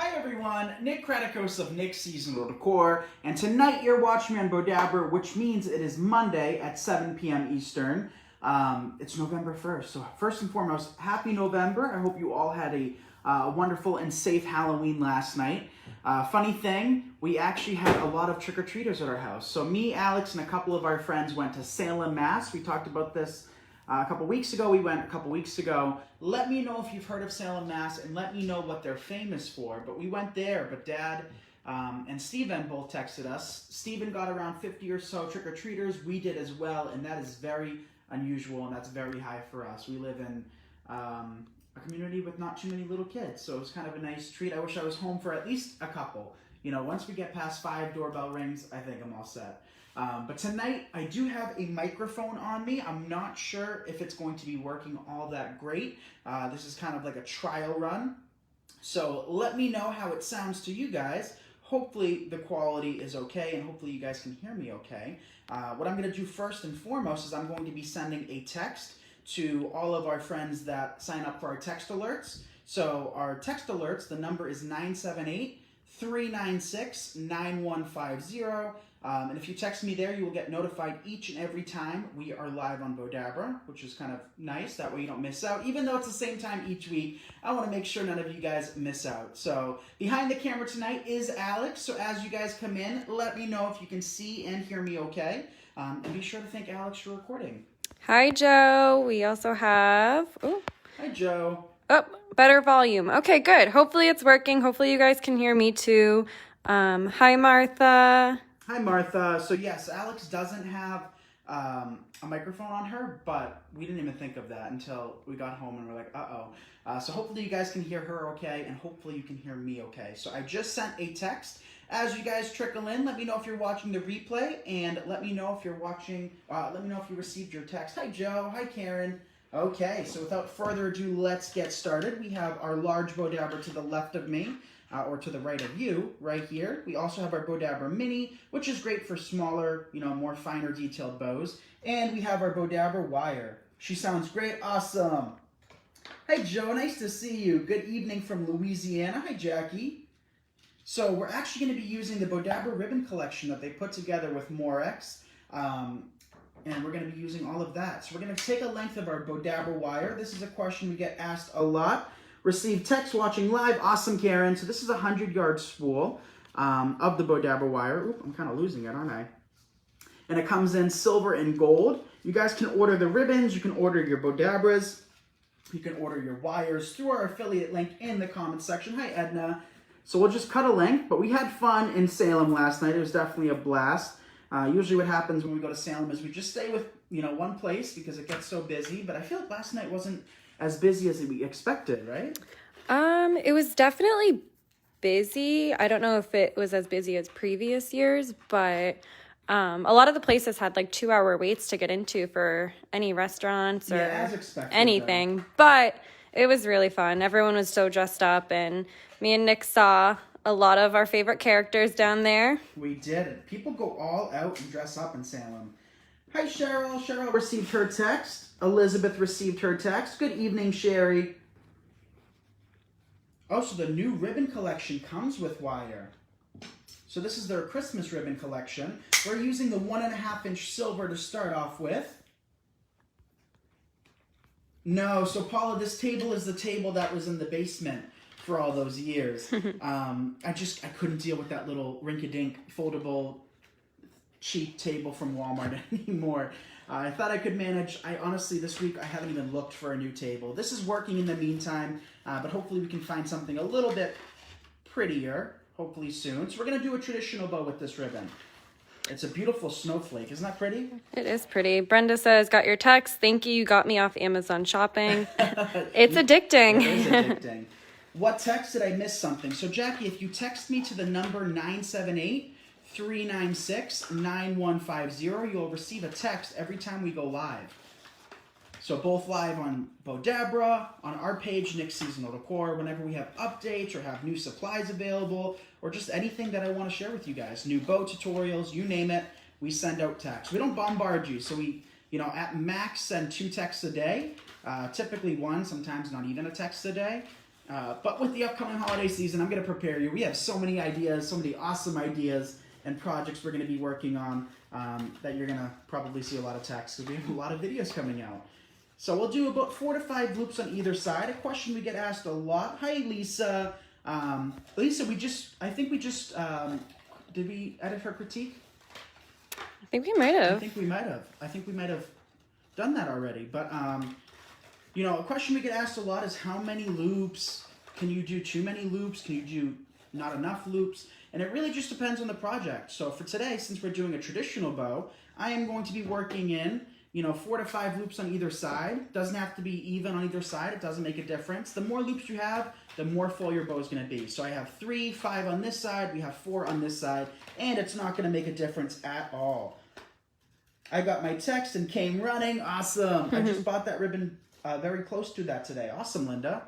Hi everyone, Nick Kratikos of Nick's Seasonal Decor, and tonight you're watching me on Bowdabra, which means it is Monday at 7 p.m. Eastern. It's November 1st, so first and foremost, happy November. I hope you all had a wonderful and safe Halloween last night. Funny thing, we actually had a lot of trick-or-treaters at our house. So me, Alex, and a couple of our friends went to Salem, Mass. We talked about this a couple weeks ago. We went a couple weeks ago. Let me know if you've heard of Salem, Mass, and let me know what they're famous for. But we went there, but Dad and Steven both texted us. Steven got around 50 or so trick-or-treaters. We did as well, and that is very unusual, and that's very high for us. We live in a community with not too many little kids, so it was kind of a nice treat. I wish I was home for at least a couple. You know, once we get past 5 doorbell rings, I think I'm all set. But tonight, I do have a microphone on me. I'm not sure if it's going to be working all that great. This is kind of like a trial run. So let me know how it sounds to you guys. Hopefully the quality is okay, and hopefully you guys can hear me okay. What I'm going to do first and foremost is I'm going to be sending a text to all of our friends that sign up for our text alerts. So our text alerts, the number is 978-396-9150. And if you text me there, you will get notified each and every time we are live on Bowdabra, which is kind of nice. That way you don't miss out. Even though it's the same time each week, I want to make sure none of you guys miss out. So behind the camera tonight is Alex. So as you guys come in, let me know if you can see and hear me okay. And be sure to thank Alex for recording. Hi, Joe. We also have... Oh. Hi, Joe. Oh, better volume. Okay, good. Hopefully it's working. Hopefully you guys can hear me too. Hi, Martha. Hi, Martha. So yes, Alex doesn't have a microphone on her, but we didn't even think of that until we got home and we're like, uh-oh. So hopefully you guys can hear her okay, and hopefully you can hear me okay. So I just sent a text. As you guys trickle in, let me know if you're watching the replay, and let me know if you're watching, let me know if you received your text. Hi, Joe. Hi, Karen. Okay, so without further ado, let's get started. We have our large Bowdabra to the left of me. Or to the right of you, right here. We also have our Bowdabra Mini, which is great for smaller, more finer detailed bows. And we have our Bowdabra Wire. She sounds great. Awesome. Hi, Joe. Nice to see you. Good evening from Louisiana. Hi, Jackie. So we're actually going to be using the Bowdabra ribbon collection that they put together with Morex. And we're going to be using all of that. So we're going to take a length of our Bowdabra Wire. This is a question we get asked a lot. Received text watching live. Awesome, Karen. So this is a 100-yard spool of the Bowdabra Wire. Oop, I'm kind of losing it, aren't I? And it comes in silver and gold. You guys can order the ribbons. You can order your Bowdabras. You can order your wires through our affiliate link in the comment section. Hi, Edna. So we'll just cut a length. But we had fun in Salem last night. It was definitely a blast. Usually what happens when we go to Salem is we just stay with, one place because it gets so busy. But I feel like last night wasn't as busy as we expected, right? It was definitely busy. I don't know if it was as busy as previous years, but a lot of the places had like 2-hour waits to get into for any restaurants or as expected, anything. though. But it was really fun. Everyone was so dressed up, and me and Nick saw a lot of our favorite characters down there. We did. People go all out and dress up in Salem. Hi, Cheryl. Cheryl received her text. Elizabeth received her text. Good evening, Sherry. Oh, so the new ribbon collection comes with wire. So this is their Christmas ribbon collection. We're using the 1.5-inch silver to start off with. No, so Paula, this table is the table that was in the basement for all those years. I couldn't deal with that little rink-a-dink foldable cheap table from Walmart anymore. I thought I could manage. Honestly, this week I haven't even looked for a new table. This is working in the meantime, but hopefully we can find something a little bit prettier, hopefully soon. So we're going to do a traditional bow with this ribbon. It's a beautiful snowflake. Isn't that pretty? It is pretty. Brenda says, got your text. Thank you. You got me off Amazon shopping. It's addicting. It is addicting. What text? Did I miss something? So Jackie, if you text me to the number 978-396-9150, you'll receive a text every time we go live. So both live on Bowdabra, on our page, Nick's Seasonal Decor, whenever we have updates or have new supplies available, or just anything that I want to share with you guys. New bow tutorials, you name it, we send out texts. We don't bombard you, so we, at max send 2 texts a day, typically 1, sometimes not even a text a day. But with the upcoming holiday season, I'm going to prepare you. We have so many ideas, so many awesome ideas and projects we're going to be working on that you're going to probably see a lot of text because we have a lot of videos coming out. So we'll do about 4 to 5 loops on either side. A question we get asked a lot. Hi, Lisa. Lisa, I think we just, did we edit her critique? I think we might have. I think we might have done that already. But, you know, a question we get asked a lot is how many loops? Can you do too many loops? Can you do not enough loops? And it really just depends on the project. So for today, since we're doing a traditional bow, I am going to be working in, you know, 4 to 5 loops on either side. Doesn't have to be even on either side. It doesn't make a difference. The more loops you have, the more full your bow is going to be. So I have 3, 5 on this side. We have 4 on this side. And it's not going to make a difference at all. I got my text and came running. Awesome. I just bought that ribbon very close to that today. Awesome, Linda.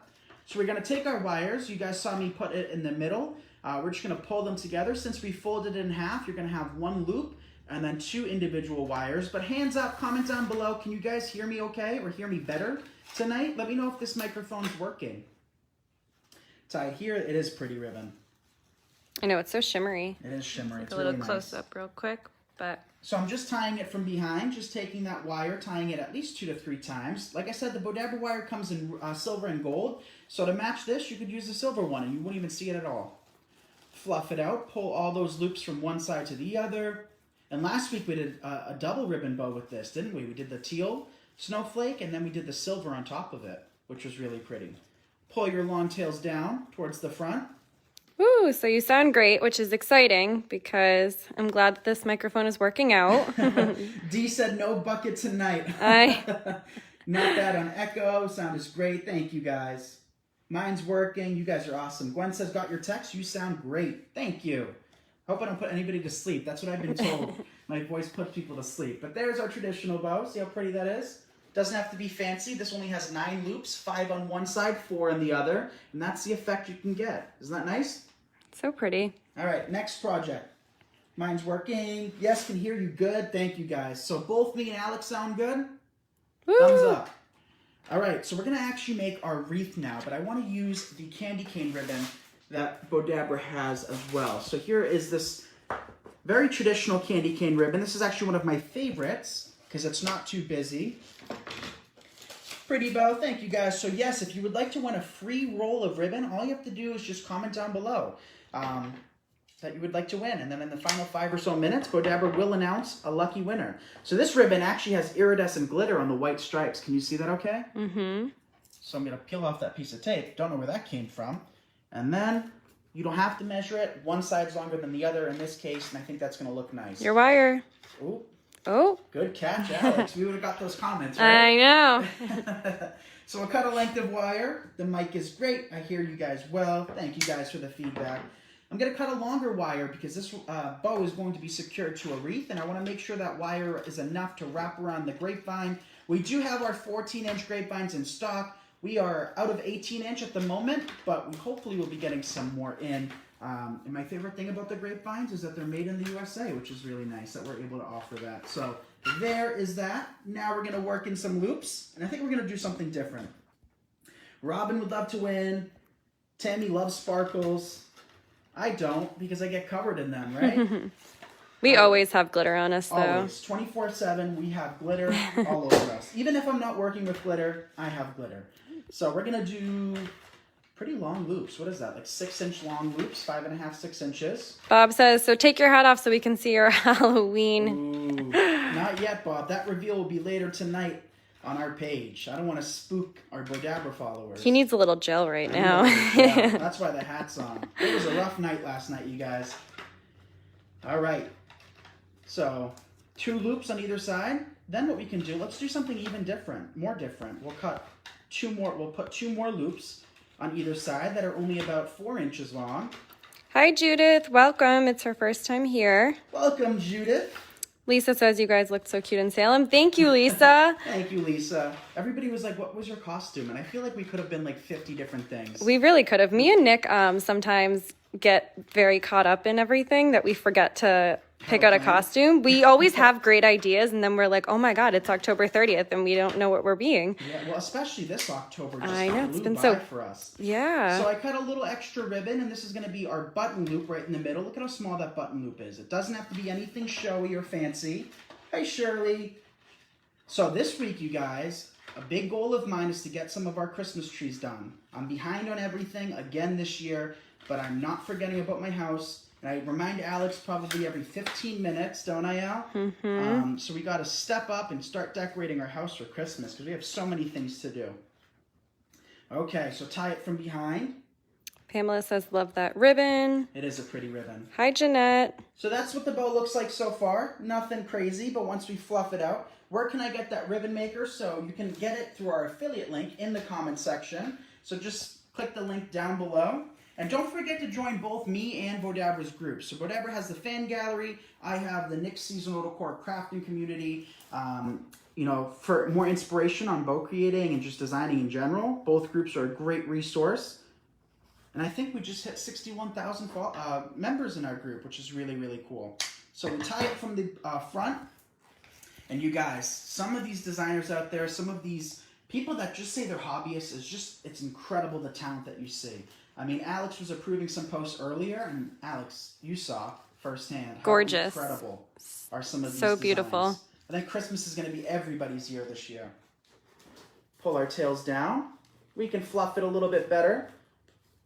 So we're going to take our wires. You guys saw me put it in the middle. We're just going to pull them together. Since we folded it in half, you're going to have 1 loop and then 2 individual wires. But hands up, comment down below. Can you guys hear me okay or hear me better tonight? Let me know if this microphone is working. Tied here, it is pretty ribbon. I know, it's so shimmery. It is shimmery. It's a little really close nice. up real quick, but... So I'm just tying it from behind, just taking that wire, tying it at least 2 to 3 times. Like I said, the Bowdabra wire comes in silver and gold. So to match this, you could use the silver one and you wouldn't even see it at all. Fluff it out, pull all those loops from one side to the other. And last week we did a double ribbon bow with this, didn't we? We did the teal snowflake and then we did the silver on top of it, which was really pretty. Pull your long tails down towards the front. Ooh, so you sound great, which is exciting because I'm glad that this microphone is working out. Dee said no bucket tonight. Not bad on echo. Sound is great. Thank you guys. Mine's working. You guys are awesome. Gwen says, got your text. You sound great. Thank you. Hope I don't put anybody to sleep. That's what I've been told. My voice puts people to sleep. But there's our traditional bow. See how pretty that is? Doesn't have to be fancy. This only has 9 loops, 5 on one side, 4 on the other. And that's the effect you can get. Isn't that nice? So pretty. All right, next project. Mine's working. Yes, can hear you good. Thank you, guys. So both me and Alex sound good? Woo! Thumbs up. All right, so we're going to actually make our wreath now, but I want to use the candy cane ribbon that Bowdabra has as well. So here is this very traditional candy cane ribbon. This is actually one of my favorites because it's not too busy. Pretty bow. Thank you, guys. So yes, if you would like to win a free roll of ribbon, all you have to do is just comment down below that you would like to win. And then in the final 5 or so minutes, Bowdabra will announce a lucky winner. So this ribbon actually has iridescent glitter on the white stripes. Can you see that okay? Mm-hmm. So I'm going to peel off that piece of tape. Don't know where that came from. And then you don't have to measure it. One side's longer than the other in this case, and I think that's going to look nice. Your wire. Ooh. Oh. Good catch, Alex. We would have got those comments, right? I know. So we'll cut a length of wire. The mic is great. I hear you guys well. Thank you guys for the feedback. I'm going to cut a longer wire because this bow is going to be secured to a wreath, and I want to make sure that wire is enough to wrap around the grapevine. We do have our 14-inch grapevines in stock. We are out of 18-inch at the moment, but we hopefully will be getting some more in. And my favorite thing about the grapevines is that they're made in the USA, which is really nice that we're able to offer that. So there is that. Now we're going to work in some loops, and I think we're going to do something different. Robin would love to win. Tammy loves sparkles. I don't because I get covered in them, right? We always have glitter on us, though. Always. 24/7, we have glitter all over us. Even if I'm not working with glitter, I have glitter. So we're going to do pretty long loops. What is that? Like 6-inch long loops, 5.5, 6 inches. Bob says, so take your hat off so we can see your Halloween. Ooh, not yet, Bob. That reveal will be later tonight on our page. I don't want to spook our Bowdabra followers. He needs a little gel right now. Yeah, that's why the hat's on. It was a rough night last night, you guys. All right. So 2 loops on either side. Then what we can do, let's do something even different, more different. We'll cut 2 more, we'll put 2 more loops on either side that are only about 4 inches long. Hi, Judith. Welcome. It's her first time here. Welcome, Judith. Lisa says you guys look so cute in Salem. Thank you, Lisa. Thank you, Lisa. Everybody was like, what was your costume? And I feel like we could have been like 50 different things. We really could have. Me and Nick sometimes get very caught up in everything that we forget to pick out a costume. We always have great ideas, and then we're like, oh my God, it's October 30th, and we don't know what we're being. Yeah, well, especially this October just I know, it's flew been by so for us. Yeah. So I cut a little extra ribbon, and this is going to be our button loop right in the middle. Look at how small that button loop is. It doesn't have to be anything showy or fancy. Hey, Shirley. So this week, you guys, a big goal of mine is to get some of our Christmas trees done. I'm behind on everything again this year, but I'm not forgetting about my house. And I remind Alex probably every 15 minutes, don't I, Al? Mm-hmm. So we got to step up and start decorating our house for Christmas because we have so many things to do. Okay, so tie it from behind. Pamela says, love that ribbon. It is a pretty ribbon. Hi, Jeanette. So that's what the bow looks like so far. Nothing crazy, but once we fluff it out, where can I get that ribbon maker? So you can get it through our affiliate link in the comment section. So just click the link down below. And don't forget to join both me and Bowdabra's groups. So Bowdabra has the fan gallery. I have the Nick's Seasonal Decor crafting community. You know, for more inspiration on bow creating and just designing in general, both groups are a great resource. And I think we just hit 61,000 members in our group, which is really, really cool. So we tie it from the front. And you guys, some of these designers out there, some of these people that just say they're hobbyists, it's incredible the talent that you see. I mean, Alex was approving some posts earlier, and Alex, you saw firsthand how gorgeous, incredible are some of these so designs. Beautiful. I think Christmas is going to be everybody's year this year. Pull our tails down. We can fluff it a little bit better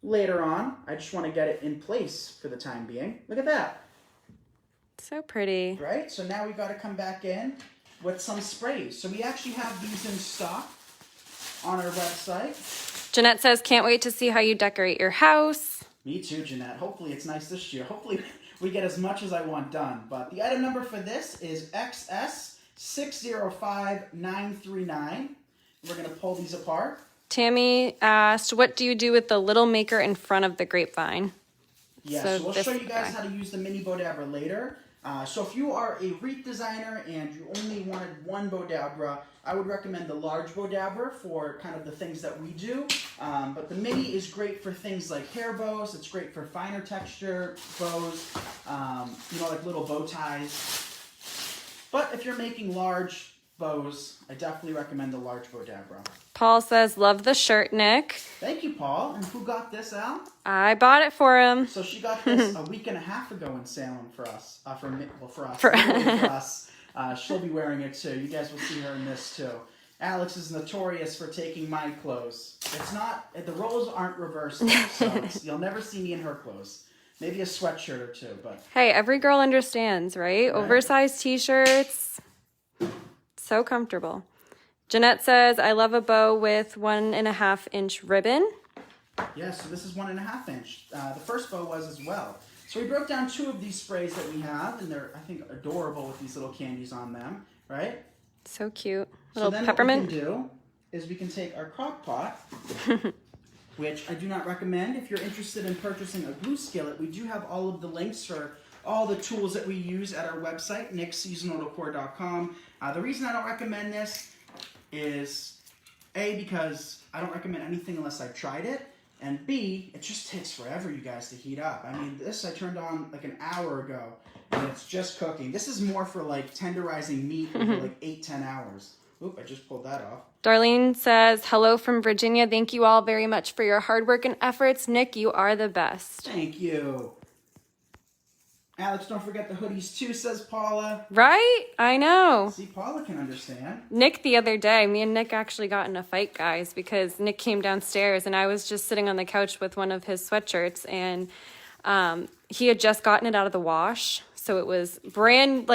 later on. I just want to get it in place for the time being. Look at that. So pretty. Right? So now we've got to come back in with some sprays. So we actually have these in stock on our website. Jeanette says, can't wait to see how you decorate your house. Me too, Jeanette. Hopefully it's nice this year. Hopefully we get as much as I want done. But the item number for this is XS605939. We're going to pull these apart. Tammy asked, what do you do with the little maker in front of the grapevine? Yeah, so we'll show you guys how to use the mini Bowdabra later. So if you are a wreath designer and you only wanted one Bowdabra, I would recommend the large Bowdabra for kind of the things that we do. But the mini is great for things like hair bows. It's great for finer texture bows, you know, like little bow ties. But if you're making large bows, I definitely recommend the large Bowdabra. Paul says, love the shirt, Nick. Thank you, Paul. And who got this, Al? I bought it for him. So she got this a week and a half ago in Salem for us. For us. She'll be wearing it too. You guys will see her in this too. Alex is notorious for taking my clothes. It's not, the roles aren't reversed, so you'll never see me in her clothes. Maybe a sweatshirt or two, but. Hey, every girl understands, right? Oversized t-shirts. So comfortable. Jeanette says, I love a bow with 1.5 inch ribbon. Yeah, so this is 1.5 inch. The first bow was as well. So we broke down 2 of these sprays that we have, and they're, I think, adorable with these little candies on them, right? So cute. Little so then peppermint. What we can do is we can take our crock pot, which I do not recommend. If you're interested in purchasing a glue skillet, we do have all of the links for all the tools that we use at our website, nicksseasonaldecor.com. The reason I don't recommend this is, A, because I don't recommend anything unless I've tried it, and B, it just takes forever, you guys, to heat up. I mean, this I turned on like an hour ago, and it's just cooking. This is more for like tenderizing meat for like 8-10 hours. Oop, I just pulled that off. Darlene says, hello from Virginia. Thank you all very much for your hard work and efforts. Nick, you are the best. Thank you. Alex, don't forget the hoodies too, says Paula. Right? I know. See, Paula can understand. Nick, the other day, me and Nick actually got in a fight, guys, because Nick came downstairs and I was just sitting on the couch with one of his sweatshirts, and he had just gotten it out of the wash. So it was brand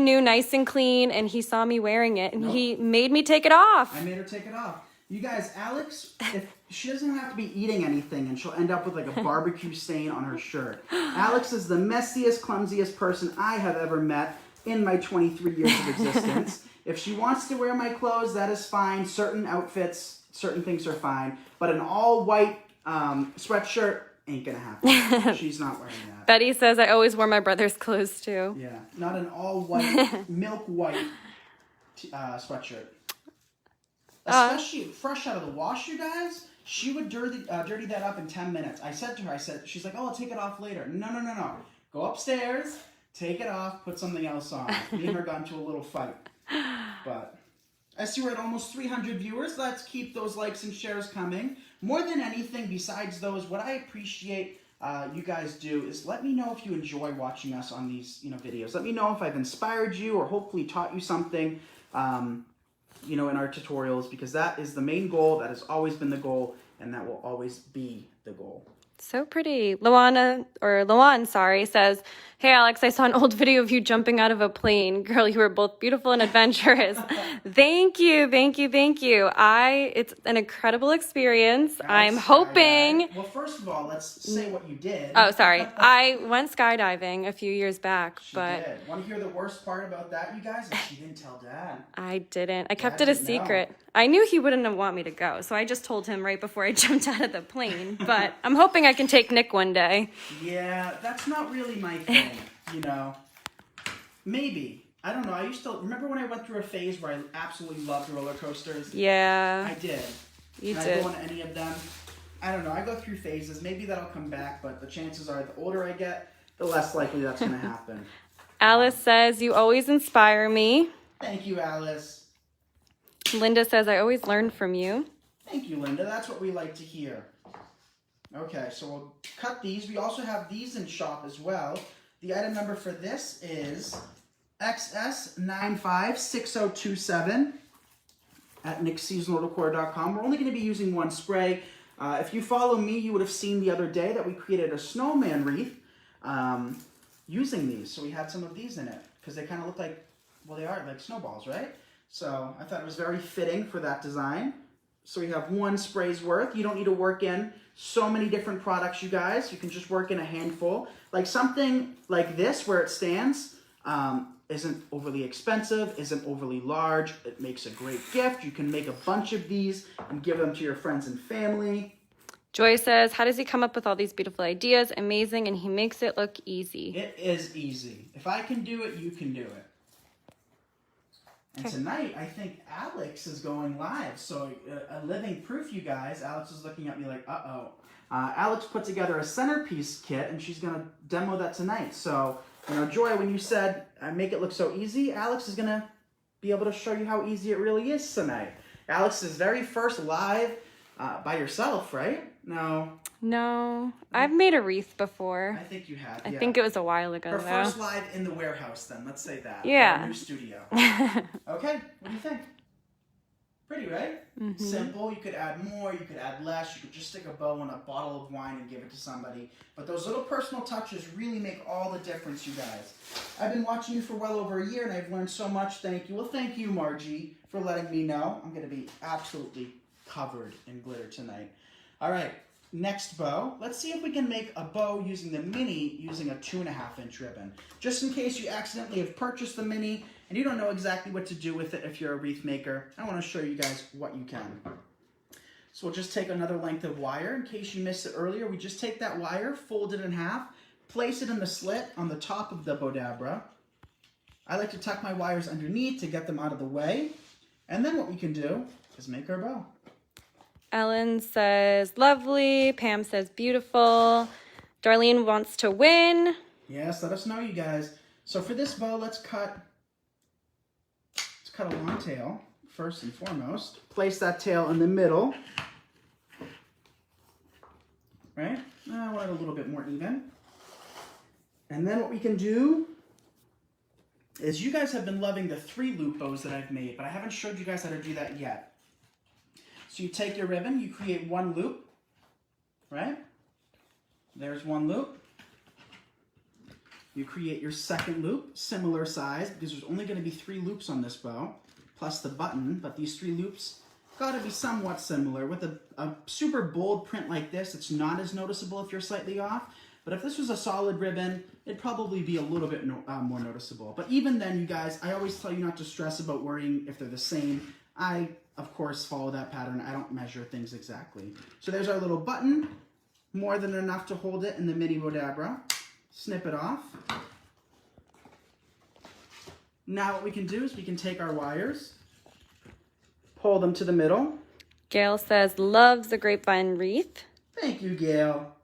new, nice and clean, and he saw me wearing it, and he made me take it off. I made her take it off. You guys, Alex, if she doesn't have to be eating anything, and she'll end up with like a barbecue stain on her shirt. Alex is the messiest, clumsiest person I have ever met in my 23 years of existence. If she wants to wear my clothes, that is fine. Certain outfits, certain things are fine. But an all-white sweatshirt ain't gonna happen. She's not wearing that. Betty says, I always wore my brother's clothes too. Yeah, not an all-white, milk-white sweatshirt. Especially fresh out of the wash, you guys. she would dirty that up in 10 minutes. I said to her, she's like, oh, I'll take it off later. No. Go upstairs, take it off, put something else on. Me and her got into a little fight. But I see we're at almost 300 viewers. Let's keep those likes and shares coming. More than anything, besides those, what I appreciate you guys do is let me know if you enjoy watching us on these videos. Let me know if I've inspired you or hopefully taught you something in our tutorials, because that is the main goal. That has always been the goal, and that will always be the goal. So pretty. Lawan, says, hey, Alex, I saw an old video of you jumping out of a plane. Girl, you were both beautiful and adventurous. Thank you. It's an incredible experience. I'm hoping. Well, first of all, let's say what you did. Oh, sorry. I went skydiving a few years back, She did. Want to hear the worst part about that, you guys? Is she didn't tell Dad. I didn't. I kept it a secret. I knew he wouldn't want me to go, so I just told him right before I jumped out of the plane. But I'm hoping I can take Nick one day. Yeah, that's not really my thing, Maybe. I don't know. I used to remember when I went through a phase where I absolutely loved roller coasters. Yeah. I did. You did. I go on any of them. I don't know. I go through phases. Maybe that'll come back, but the chances are the older I get, the less likely that's going to happen. Alice says, you always inspire me. Thank you, Alice. Linda says, I always learn from you. Thank you, Linda. That's what we like to hear. Okay, so we'll cut these. We also have these in shop as well. The item number for this is XS956027 at nickseasonaldecor.com. We're only going to be using one spray. If you follow me, you would have seen the other day that we created a snowman wreath using these. So we had some of these in it because they kind of look like, well, they are like snowballs, right? So I thought it was very fitting for that design. So we have one spray's worth. You don't need to work in so many different products, you guys. You can just work in a handful. Like something like this where it stands isn't overly expensive, isn't overly large. It makes a great gift. You can make a bunch of these and give them to your friends and family. Joy says, how does he come up with all these beautiful ideas? Amazing, and he makes it look easy. It is easy. If I can do it, you can do it. And tonight, I think Alex is going live. So a living proof, you guys. Alex is looking at me like, uh-oh. Alex put together a centerpiece kit, and she's going to demo that tonight. So, Joy, when you said make it look so easy, Alex is going to be able to show you how easy it really is tonight. Alex's very first live by yourself, right? No, I've made a wreath before. I think you have. I think it was a while ago. Her first live in the warehouse, then. Let's say that. Yeah. Our new studio. Okay, what do you think? Pretty, right? Mm-hmm. Simple. You could add more. You could add less. You could just stick a bow in a bottle of wine and give it to somebody. But those little personal touches really make all the difference, you guys. I've been watching you for well over a year, and I've learned so much. Thank you. Well, thank you, Margie, for letting me know. I'm going to be absolutely covered in glitter tonight. All right, next bow. Let's see if we can make a bow using the mini using a 2.5-inch ribbon. Just in case you accidentally have purchased the mini and you don't know exactly what to do with it if you're a wreath maker, I want to show you guys what you can. So we'll just take another length of wire. In case you missed it earlier, we just take that wire, fold it in half, place it in the slit on the top of the Bowdabra. I like to tuck my wires underneath to get them out of the way. And then what we can do is make our bow. Ellen says, lovely. Pam says, beautiful. Darlene wants to win. Yes, let us know, you guys. So for this bow, let's cut a long tail, first and foremost. Place that tail in the middle. Right? I want it a little bit more even. And then what we can do is, you guys have been loving the 3-loop bows that I've made, but I haven't showed you guys how to do that yet. So you take your ribbon, you create one loop, right? There's one loop. You create your second loop, similar size, because there's only going to be 3 loops on this bow, plus the button, but these 3 loops got to be somewhat similar. With a super bold print like this, it's not as noticeable if you're slightly off, but if this was a solid ribbon, it'd probably be a little bit more noticeable. But even then, you guys, I always tell you not to stress about worrying if they're the same. I, of course, follow that pattern. I don't measure things exactly. So there's our little button, more than enough to hold it in the mini Bowdabra. Snip it off. Now what we can do is we can take our wires, pull them to the middle. Gail says, loves the grapevine wreath. Thank you, Gail.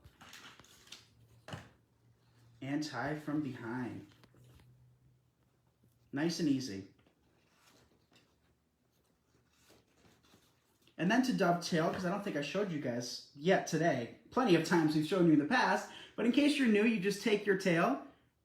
And tie from behind. Nice and easy. And then to dovetail, because I don't think I showed you guys yet today. Plenty of times we've shown you in the past. But in case you're new, you just take your tail,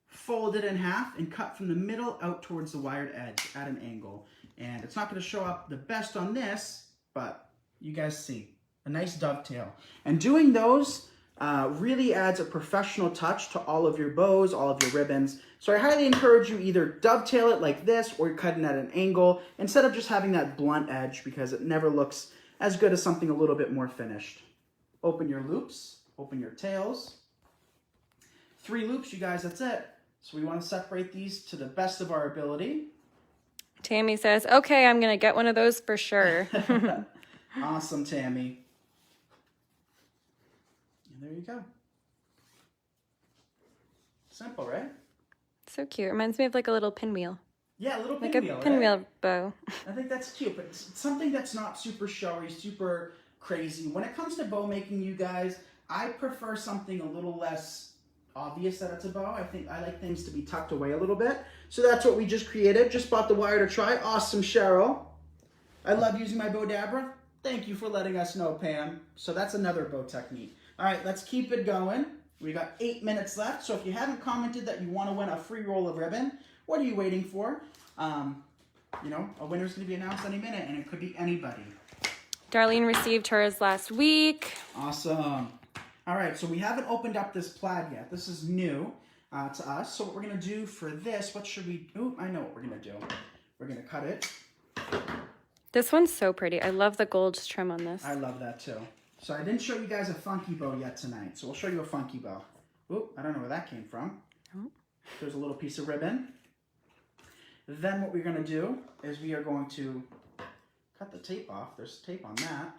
fold it in half, and cut from the middle out towards the wired edge at an angle. And it's not going to show up the best on this, but you guys see. A nice dovetail. And doing those really adds a professional touch to all of your bows, all of your ribbons. So I highly encourage you either dovetail it like this or cut it at an angle instead of just having that blunt edge, because it never looks as good as something a little bit more finished. Open your loops, open your tails. 3 loops, you guys, that's it. So we want to separate these to the best of our ability. Tammy says, okay, I'm going to get one of those for sure. Awesome, Tammy. And there you go. Simple, right? So cute. Reminds me of like a little pinwheel. Yeah, a little Like pinwheel, a pinwheel right? bow. I think that's cute, but it's something that's not super showy, super crazy. When it comes to bow making, you guys, I prefer something a little less obvious that it's a bow. I think I like things to be tucked away a little bit. So that's what we just created. Just bought the wire to try. Awesome, Cheryl. I love using my Bowdabra. Thank you for letting us know, Pam. So that's another bow technique. All right, let's keep it going. We got 8 minutes left. So if you haven't commented that you want to win a free roll of ribbon, what are you waiting for? You know, a winner's going to be announced any minute, and it could be anybody. Darlene received hers last week. Awesome. All right, so we haven't opened up this plaid yet. This is new to us. So what we're going to do for this, what should we... Oh, I know what we're going to do. We're going to cut it. This one's so pretty. I love the gold trim on this. I love that too. So I didn't show you guys a funky bow yet tonight. So we'll show you a funky bow. Oh, I don't know where that came from. Oh. There's a little piece of ribbon. Then what we're going to do is we are going to cut the tape off. There's tape on that.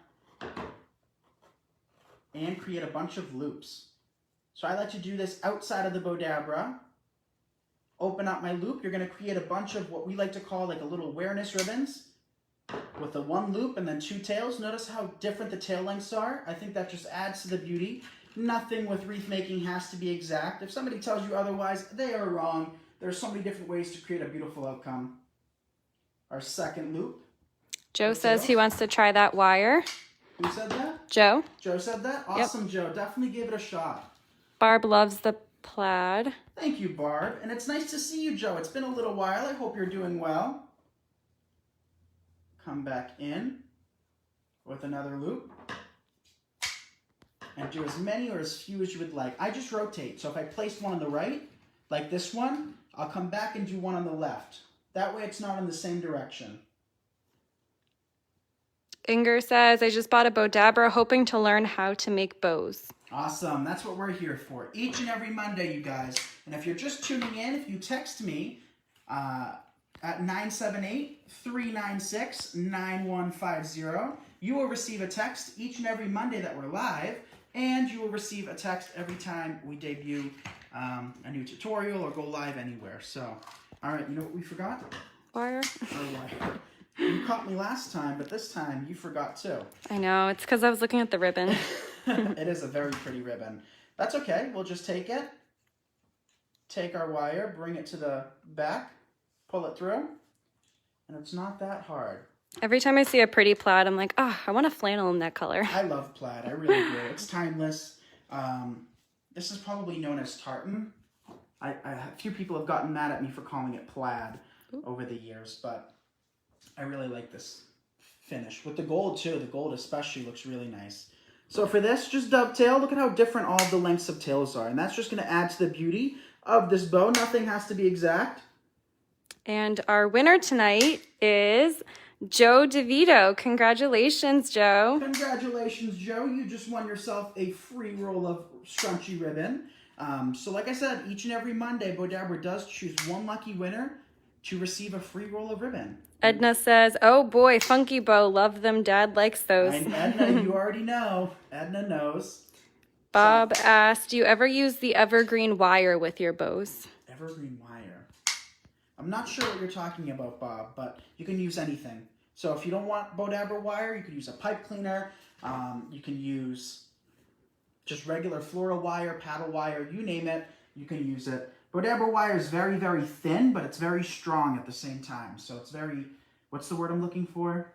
And create a bunch of loops. So I like to do this outside of the Bowdabra. Open up my loop. You're going to create a bunch of what we like to call like a little awareness ribbons with a 1 loop and then 2 tails. Notice how different the tail lengths are. I think that just adds to the beauty. Nothing with wreath making has to be exact. If somebody tells you otherwise, they are wrong. There's so many different ways to create a beautiful outcome. Our second loop. Joe says he wants to try that wire. Who said that? Joe. Joe said that? Awesome, yep. Joe. Definitely give it a shot. Barb loves the plaid. Thank you, Barb. And it's nice to see you, Joe. It's been a little while. I hope you're doing well. Come back in with another loop. And do as many or as few as you would like. I just rotate. So if I place one on the right, like this one, I'll come back and do one on the left. That way it's not in the same direction. Inger says, I just bought a Bowdabra hoping to learn how to make bows. Awesome. That's what we're here for. Each and every Monday, you guys. And if you're just tuning in, if you text me at 978-396-9150, you will receive a text each and every Monday that we're live. And you will receive a text every time we debut a new tutorial or go live anywhere. So, all right, you know what we forgot? Wire. Wire. You caught me last time, but this time you forgot too. I know. It's because I was looking at the ribbon. It is a very pretty ribbon. That's okay. We'll just take it. Take our wire, bring it to the back, pull it through, and it's not that hard. Every time I see a pretty plaid, I'm like, oh, I want a flannel in that color. I love plaid. I really do. It's timeless. This is probably known as tartan. A few people have gotten mad at me for calling it plaid over the years, but I really like this finish. With the gold too. The gold especially looks really nice. So for this, just dovetail. Look at how different all of the lengths of tails are. And that's just going to add to the beauty of this bow. Nothing has to be exact. And our winner tonight is Joe DeVito. Congratulations, Joe. Congratulations, Joe. You just won yourself a free roll of scrunchy ribbon. So like I said, each and every Monday, Bowdabra does choose one lucky winner to receive a free roll of ribbon. Edna says, oh boy, funky bow. Love them. Dad likes those. Edna, you already know. Edna knows. Bob asked, do you ever use the evergreen wire with your bows? Evergreen wire. I'm not sure what you're talking about, Bob, but you can use anything. So if you don't want Bowdabra wire, you could use a pipe cleaner. You can use just regular floral wire, paddle wire, you name it, you can use it. Bowdabra wire is very, very thin, but it's very strong at the same time. So it's very, what's the word I'm looking for?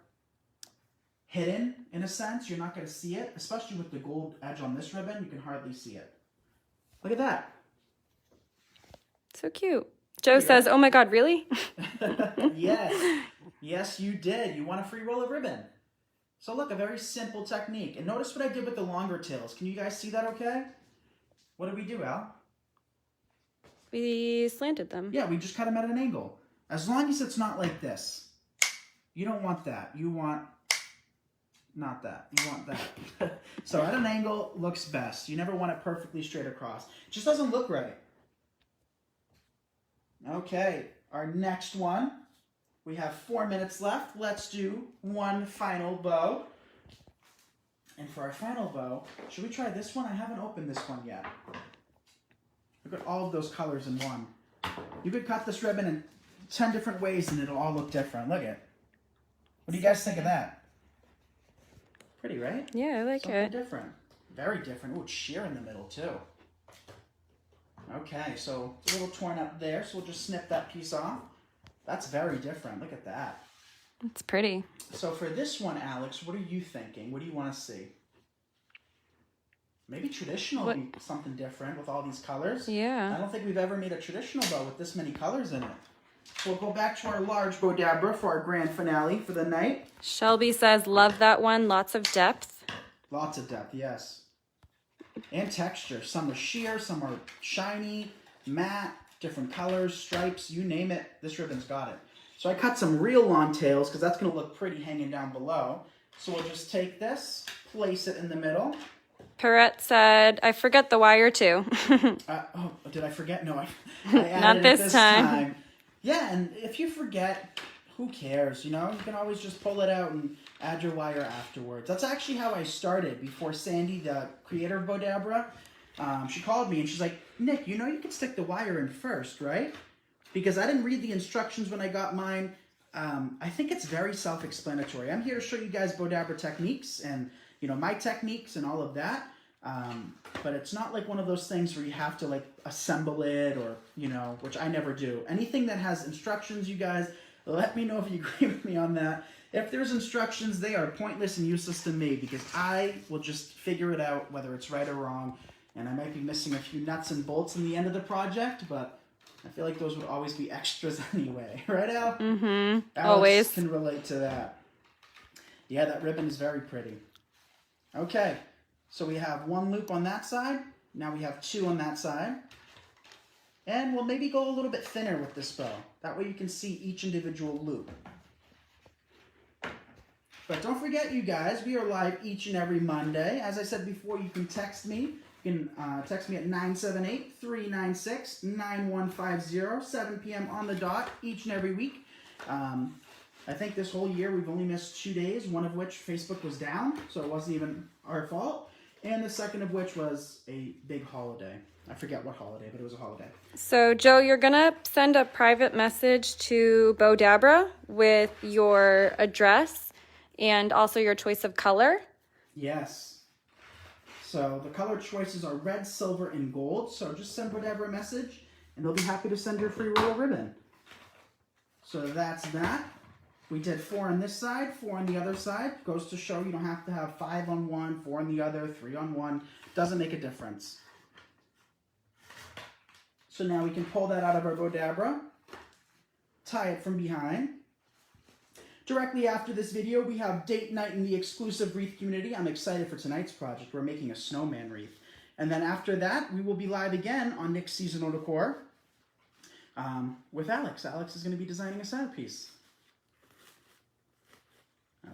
Hidden, in a sense. You're not going to see it, especially with the gold edge on this ribbon. You can hardly see it. Look at that. So cute. Joe says, oh my God, really? Yes. Yes, you did. You want a free roll of ribbon. So look, a very simple technique. And notice what I did with the longer tails. Can you guys see that okay? What did we do, Al? We slanted them. Yeah, we just cut them at an angle. As long as it's not like this. You don't want that. You want not that. You want that. So at an angle looks best. You never want it perfectly straight across. It just doesn't look right. Okay, our next one. We have 4 minutes left. Let's do one final bow. And for our final bow, should we try this one? I haven't opened this one yet. Look at all of those colors in one. You could cut this ribbon in 10 different ways and it'll all look different. Look at it. What do you guys think of that? Pretty, right? Yeah, I like Something it. different. Very different. Ooh, it's sheer in the middle too. Okay, so it's a little torn up there, so we'll just snip that piece off. That's very different. Look at that. It's pretty. So for this one, Alex, what are you thinking? What do you want to see? Maybe traditional would be something different with all these colors. Yeah. I don't think we've ever made a traditional bow with this many colors in it. So we'll go back to our large Bowdabra for our grand finale for the night. Shelby says, love that one. Lots of depth. Lots of depth, yes. And texture. Some are sheer, some are shiny, matte, different colors, stripes, you name it. This ribbon's got it. So I cut some real long tails because that's going to look pretty hanging down below. So we'll just take this, place it in the middle. Perrette said, I forget the wire too. Oh, did I forget? No, I added Not it this time. Yeah, and if you forget, who cares? You know, you can always just pull it out and add your wire afterwards. That's actually how I started before Sandy, the creator of Bowdabra. She called me and she's like, Nick, you know you can stick the wire in first, right? Because I didn't read the instructions when I got mine. I think it's very self-explanatory. I'm here to show you guys Bowdabra techniques and, you know, my techniques and all of that. But it's not like one of those things where you have to like assemble it or, you know, which I never do. Anything that has instructions, you guys, let me know if you agree with me on that. If there's instructions, they are pointless and useless to me because I will just figure it out whether it's right or wrong. And I might be missing a few nuts and bolts in the end of the project, but I feel like those would always be extras anyway. Right, Al? Mm-hmm. Alex Always. can relate to that. Yeah, that ribbon is very pretty. Okay, so we have one loop on that side. Now we have two on that side. And we'll maybe go a little bit thinner with this bow. That way you can see each individual loop. But don't forget, you guys, we are live each and every Monday. As I said before, you can text me. You can text me at 978-396-9150, 7 p.m. on the dot each and every week. I think this whole year we've only missed 2 days, one of which Facebook was down, so it wasn't even our fault. And the second of which was a big holiday. I forget what holiday, but it was a holiday. So, Joe, you're going to send a private message to Bowdabra with your address and also your choice of color. Yes. So the color choices are red, silver, and gold. So just send Bowdabra a message, and they'll be happy to send your free roll of ribbon. So that's that. We did 4 on this side, 4 on the other side. Goes to show you don't have to have 5 on one, 4 on the other, 3 on one. Doesn't make a difference. So now we can pull that out of our Bowdabra, tie it from behind. Directly after this video, we have date night in the exclusive Wreath community. I'm excited for tonight's project. We're making a snowman wreath. And then after that, we will be live again on Nick's Seasonal Decor with Alex. Alex is going to be designing a centerpiece.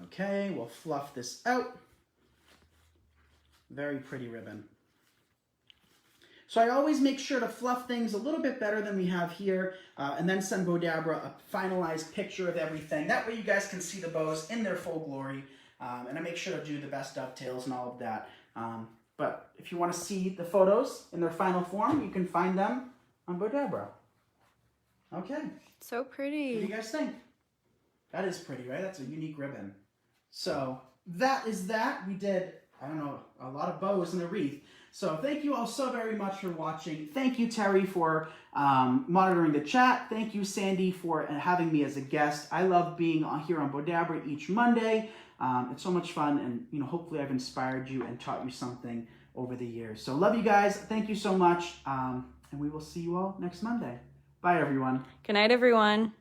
Okay, we'll fluff this out. Very pretty ribbon. So I always make sure to fluff things a little bit better than we have here, and then send Bowdabra a finalized picture of everything. That way you guys can see the bows in their full glory, and I make sure to do the best dovetails and all of that. But if you want to see the photos in their final form, you can find them on Bowdabra. Okay. So What do pretty. you guys think? That is pretty, right? That's a unique ribbon. So that is that. We did, I don't know, a lot of bows and a wreath. So thank you all so very much for watching. Thank you, Terry, for monitoring the chat. Thank you, Sandy, for having me as a guest. I love being here on Bowdabra each Monday. It's so much fun, and hopefully I've inspired you and taught you something over the years. So love you guys. Thank you so much, and we will see you all next Monday. Bye, everyone. Good night, everyone.